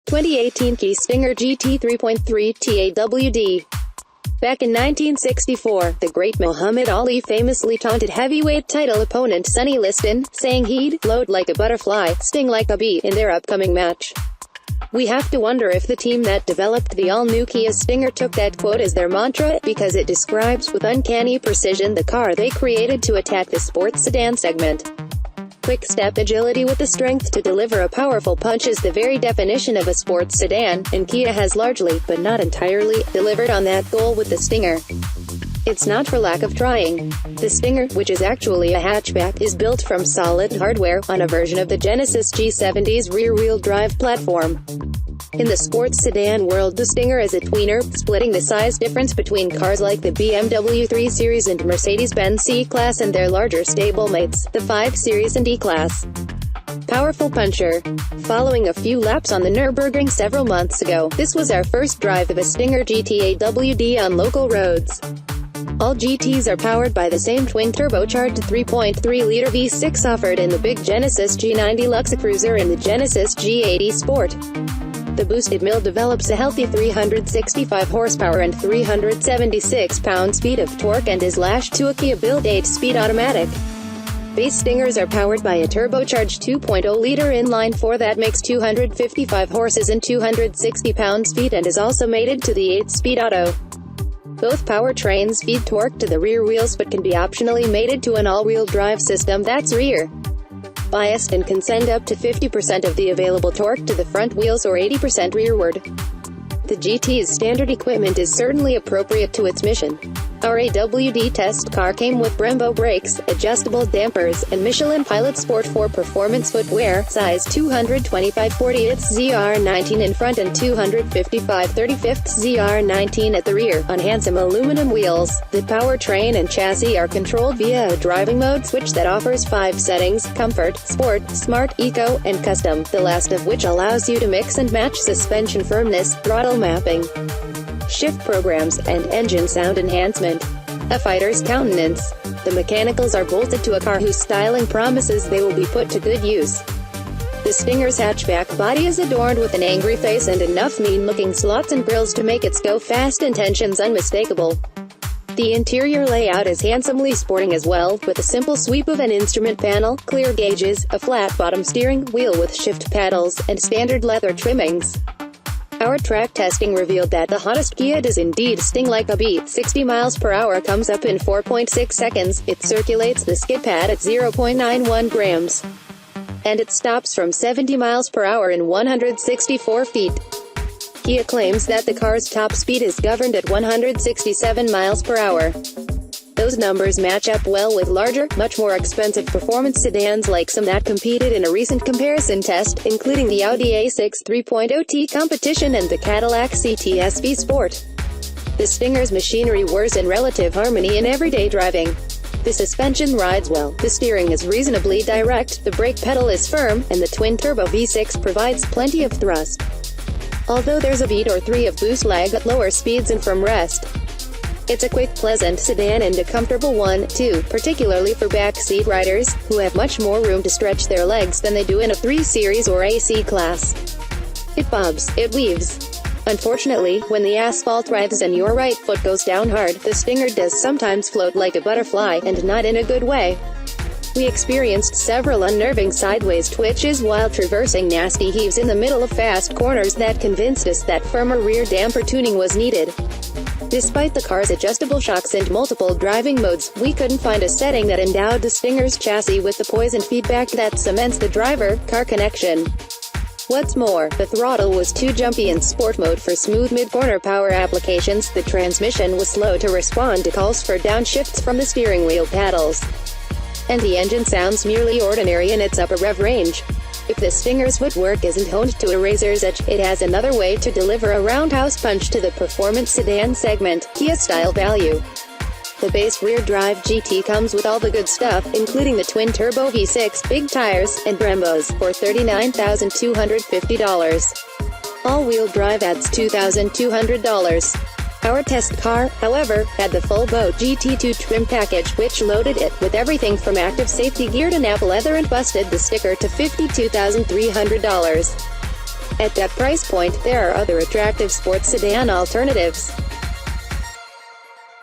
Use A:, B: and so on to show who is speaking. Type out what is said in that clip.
A: 2018 Kia Stinger GT 3.3 TAWD. Back in 1964, the great Muhammad Ali famously taunted heavyweight title opponent Sonny Liston, saying he'd "float like a butterfly, sting like a bee" in their upcoming match. We have to wonder if the team that developed the all-new Kia Stinger took that quote as their mantra, because it describes with uncanny precision the car they created to attack the sports sedan segment. Quick step agility with the strength to deliver a powerful punch is the very definition of a sports sedan, and Kia has largely, but not entirely, delivered on that goal with the Stinger. It's not for lack of trying. The Stinger, which is actually a hatchback, is built from solid hardware, on a version of the Genesis G70's rear-wheel drive platform. In the sports sedan world, the Stinger is a tweener, splitting the size difference between cars like the BMW 3 Series and Mercedes-Benz C-Class and their larger stablemates, the 5 Series and E-Class. Powerful puncher. Following a few laps on the Nürburgring several months ago, this was our first drive of a Stinger GT on local roads. All GTs are powered by the same twin-turbocharged 3.3-liter V6 offered in the big Genesis G90 Luxe Cruiser and the Genesis G80 Sport. The boosted mill develops a healthy 365 horsepower and 376 pound-feet of torque and is lashed to a Kia-built 8-speed automatic. Base Stingers are powered by a turbocharged 2.0-liter inline-4 that makes 255 horses and 260 pound-feet and is also mated to the 8-speed auto. Both powertrains feed torque to the rear wheels but can be optionally mated to an all-wheel drive system that's rear biased and can send up to 50% of the available torque to the front wheels or 80% rearward. The GT's standard equipment is certainly appropriate to its mission. Our AWD test car came with Brembo brakes, adjustable dampers, and Michelin Pilot Sport 4 performance footwear, size 225/40th ZR19 in front and 255/35th ZR19 at the rear, on handsome aluminum wheels. The powertrain and chassis are controlled via a driving mode switch that offers 5 settings: Comfort, Sport, Smart, Eco, and Custom, the last of which allows you to mix and match suspension firmness, throttle mapping, shift programs, and engine sound enhancement. A fighter's countenance. The mechanicals are bolted to a car whose styling promises they will be put to good use. The Stinger's hatchback body is adorned with an angry face and enough mean-looking slots and grills to make its go-fast intentions unmistakable. The interior layout is handsomely sporting as well, with a simple sweep of an instrument panel, clear gauges, a flat-bottom steering wheel with shift paddles, and standard leather trimmings. Our track testing revealed that the hottest Kia does indeed sting like a bee. 60 miles per hour comes up in 4.6 seconds, it circulates the skid pad at 0.91 grams. And it stops from 70 miles per hour in 164 feet. Kia claims that the car's top speed is governed at 167 miles per hour. Those numbers match up well with larger, much more expensive performance sedans like some that competed in a recent comparison test, including the Audi A6 3.0T Competition and the Cadillac CT-SV Sport. The Stinger's machinery whirs in relative harmony in everyday driving. The suspension rides well, the steering is reasonably direct, the brake pedal is firm, and the twin-turbo V6 provides plenty of thrust. Although there's a beat or 3 of boost lag at lower speeds and from rest. It's a quick, pleasant sedan and a comfortable one, too, particularly for backseat riders, who have much more room to stretch their legs than they do in a 3 Series or AC class. It bobs, it weaves. Unfortunately, when the asphalt writhes and your right foot goes down hard, the Stinger does sometimes float like a butterfly, and not in a good way. We experienced several unnerving sideways twitches while traversing nasty heaves in the middle of fast corners that convinced us that firmer rear damper tuning was needed. Despite the car's adjustable shocks and multiple driving modes, we couldn't find a setting that endowed the Stinger's chassis with the poise and feedback that cements the driver-car connection. What's more, the throttle was too jumpy in sport mode for smooth mid-corner power applications, the transmission was slow to respond to calls for downshifts from the steering wheel paddles, and the engine sounds merely ordinary in its upper rev range. If the Stinger's footwork isn't honed to a razor's edge, it has another way to deliver a roundhouse punch to the performance sedan segment: Kia style value. The base rear-drive GT comes with all the good stuff, including the twin-turbo V6, big tires, and Brembos, for $39,250. All-wheel drive adds $2,200. Our test car, however, had the full boat GT2 trim package, which loaded it with everything from active safety gear to nap leather and busted the sticker to $52,300. At that price point, there are other attractive sports sedan alternatives.